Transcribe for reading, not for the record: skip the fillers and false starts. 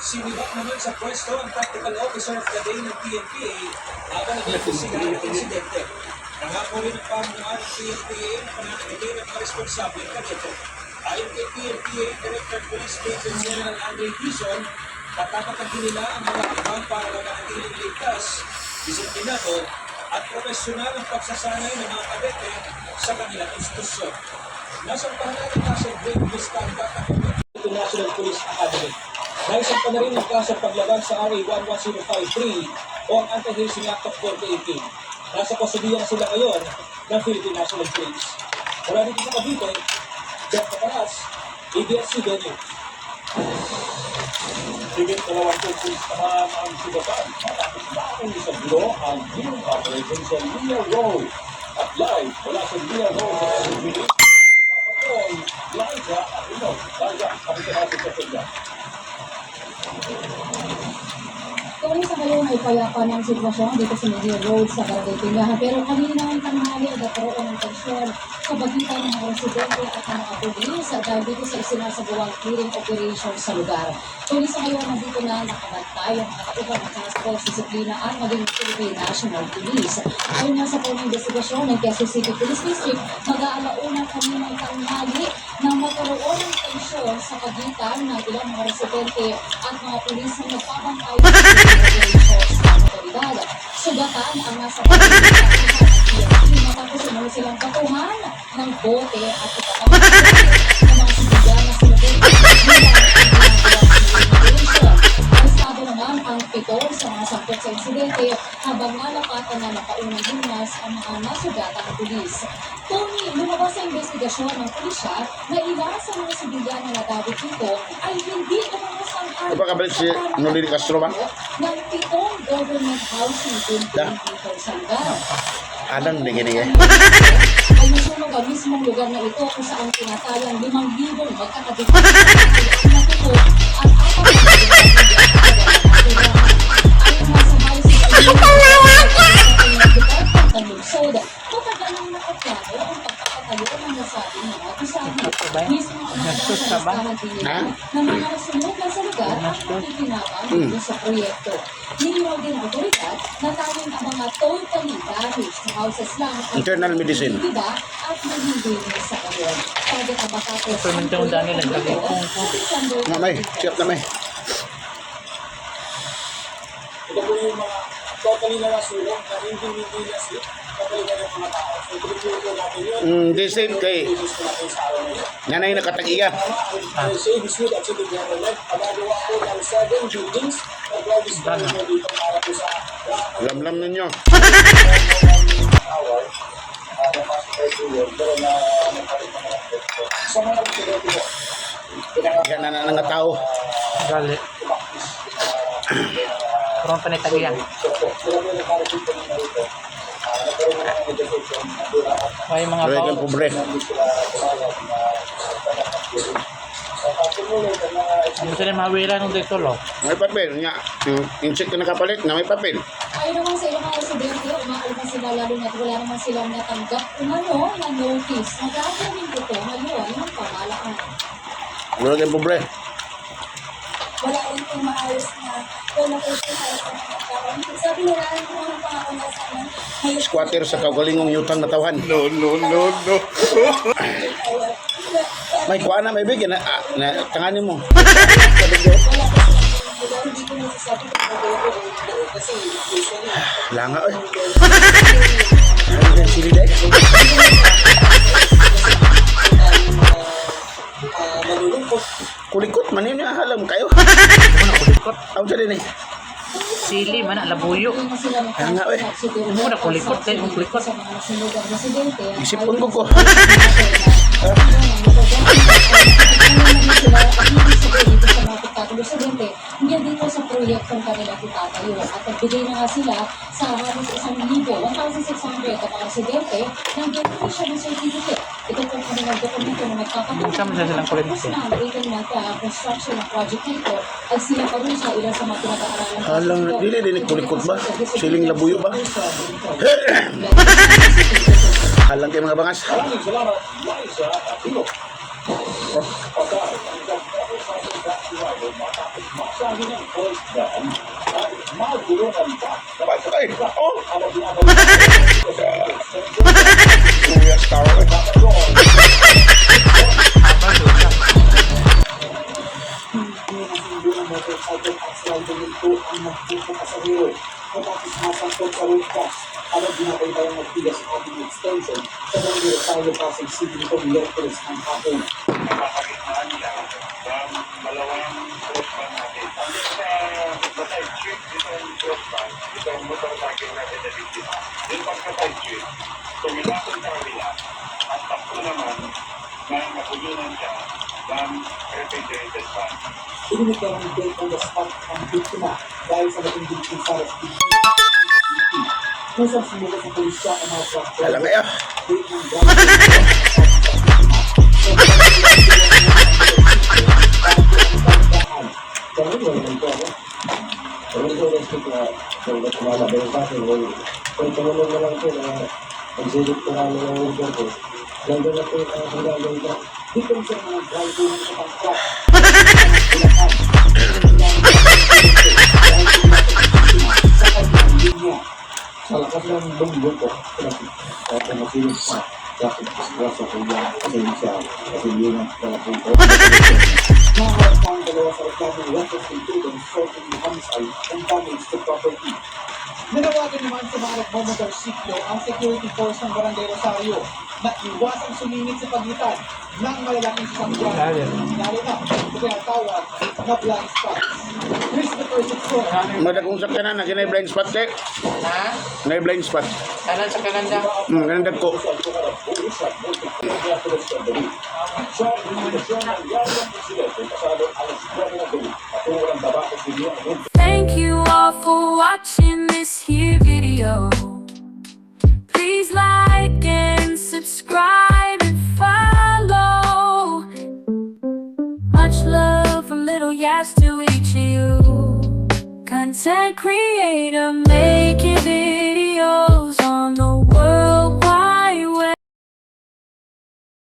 Sinibak naman sa pwesto ang tactical officer of the day ng PNPA habang nag-iimbestigahan ng insidente. Nangako rin ang pamunuan ng PNPA na pananatili ng mga responsableng kadete. Ayon kay PNPA Director Police Major General Andre Dizon, tatapatan nila ang mga hakbang para manatiling ligtas, disiplinado at profesional ang pagsasanay ng mga kadete sa kanilang institusyon. Nasampahan natin kaso Great Misconduct at National Police Academy. Naisampa na rin ang kaso paglaban sa RA 11053 o ang Anti-Hazing Act of 2018. Nasa kasubiyan na sila ngayon ng Philippine National Police. Mula dito sa Cavite, Jeff Caparas, ABS-CBN News. Higit 20 pulis naman ang sugatan matapos bakong isang bulo ang new operation sa Lea Road. At live wala sa Lea Road sa SBD. Kapatol, Liza at Inog. Liza, kapitanasin sa Pagyan. Tuloy sa ngayon ay payapa ng sitwasyon dito sa Lea Road sa Barangay Tingahan. Pero kanina naman tanghali ay nagkaroon ng tensyon sa pagitan ng mga residente at ng mga pulis dahil dito sa isinasagawang clearing operation sa lugar. Tuloy sa ngayon nandito na nakabantay ang mga kaupang ng task force disiplinaan maging Philippine National Police. Ayon nga sa punong investigasyon ng Quezon City Police District, mag-aalauna kaninang tanghali nang magkaroon ng tensyon sa pagitan ng ilang mga residente at mga pulis na nagpapantay operations ng otoridad. Sugatan ang nasa matapos sumuli silang batuhan ng bote at itatang ng mga sibigan na sinubente Arestado naman ang 7 sa mga sangkot sa insidente habang nalapatan na nakaunang lunas ang mga nasugatang pulis. Tony, lumabas sa investigasyon ng pulisya na ilan sa mga sibigan na nadabit dito ay hindi lumabas ang Kapag si Nolini Castro ba? ng 7 government housing unit dito sa lugar. Anong nagiging eh? Ay nasunog ang mismong lugar na ito kung saan tinatayang 5,000 magkakadikit ang natuto at 4 ayon nga sa Vice Department ng Lungsod, matagal nang nakaplano ang pagpapatayo ng nasabing mga gusali. Mismo ang nakakalistahan din nila ng mga nasunugan sa lugar at nakikinabang dito sa proyekto. Niliwaw din ang otoridad na tayong ang mga totally damaged houses lang ang Internal medicine. diba at nagiging sa kayon. Target ang bakapos Permentong dami lang lagi. Mamay, siap na may. Ito po yung mga totally na nasulong na hindi na sila kapalitan ng mga tao. So, ito natin yun. The same kay Gusto natin sa araw na yun. nanay nakatagiya. Ang Save Sweet at City Government, pagagawa po ng 7 buildings na private school dito para po sa Lamlam ninyo. hour. Sa mga residente po, Yan na nga tao. Gali. Kurang panitagihan. May mga Pero baon. yung pobre. Ano sila mawira nung dito lo? May papel. Nga, yung insect na nakapalit na may papel. Ayon naman sa ilang mga residente, umaalma sila lalo na't wala naman silang natanggap umano na notice na gagawin ito ngayon ng pamahalaan. Wala kayong pobre. Wala rin pong maayos na relocation para sa mga kawan. Sabi nila, ano po ang pangako na sa amin? Ngayon, Squatter sa kaugalingong yutang na tawhan. No. May kuha na, may bigyan na tanganin mo. Sabi ko, wala pa silang lugar, hindi ko nasasabi kung magagawa ko kasi usually, langa eh. Ano yung sili dahil? malulungkot. Kulikot, manin yung ahalam kayo. Ano na kulikot? Ako sa din eh. Sili man labuyo. Kaya nga eh. Mo na kulikot tayo mong kulikot. Sa mga sinugang residente, Isipon ko ko. hindi dito sa proyektong kanila itatayo at nagbigay na nga sila sa halos 1,600 ang mga residente ng beneficial ng certificate. Ito pong kanilang dokumento na nagpapakita Buksan mo silang kulit. tapos na ang 18-month construction ng project nito ay sila pa rin sa ilan sa mga pinag-aaralan. Alang, dili din kulikot ba? Siling labuyo ba? Hala lang kayo mga bangas. Maraming salamat, Liza Aquino. Patay ang motorcycle truck driver matapos masahin ng first van at magulungan pa. Patay! Oh! Habang binabalik Kuya Star. ng motorcycle accident nito ang nagbuka pasahero matapos masangkot sa road cross habang ginagay ng magtigas sa ating extension sa Barangay Rosario, Pasig City nitong Miyerkules ng hapon. Nakakagitnaan niya ng malawang crossban natin. Ang sa side street, itong crossban, itong motorcycle natin na biktima. Yung pagka-side street, tumilason sa kanila at takbo naman na napulunan siya ng refrigerated van. Inunod na ng date on the spot ang biktima dahil sa matinding pinsara sa PPP. Kusang sumulat sa pulisya ang mga truck Alam kayo. date ng ground Kami wala nito ako. Kami nito respect na kung tumalabay sa akin. Kung tumulong na lang po na pagsilip ko namin ng worker ko. Ganda na po ang gagawin ko. dito sa mga driver ng isang truck. Sa kanyang linya. Sa lakas ng bumbo ko, kung masilip pa, bakit sa kanya kasi siya, kasi yun ang punto. Naharap pa ang dalawa sa reklamong weapons and tools sorting ng homicide and damage to property. Nanawagan naman sa mga nagmamotorsiklo ang security force ng Barangay Rosario na iwasang sumingit sa pagitan ng malalaking sasakyan, lalo na sa tinatawag na blind spots. Christopher Sitson, Madagong sakyanan na kinay blind spot kay. Ha? Kinay blind spot. Kanan sa kananda. Ganun ko. sa investigasyon ng gano'ng insidente pasado alas 9 na gabi at walang baba o video ang Thank you all for watching this here video. Please like and subscribe and follow. Much love from Little Yas to each of you. Content creator, making it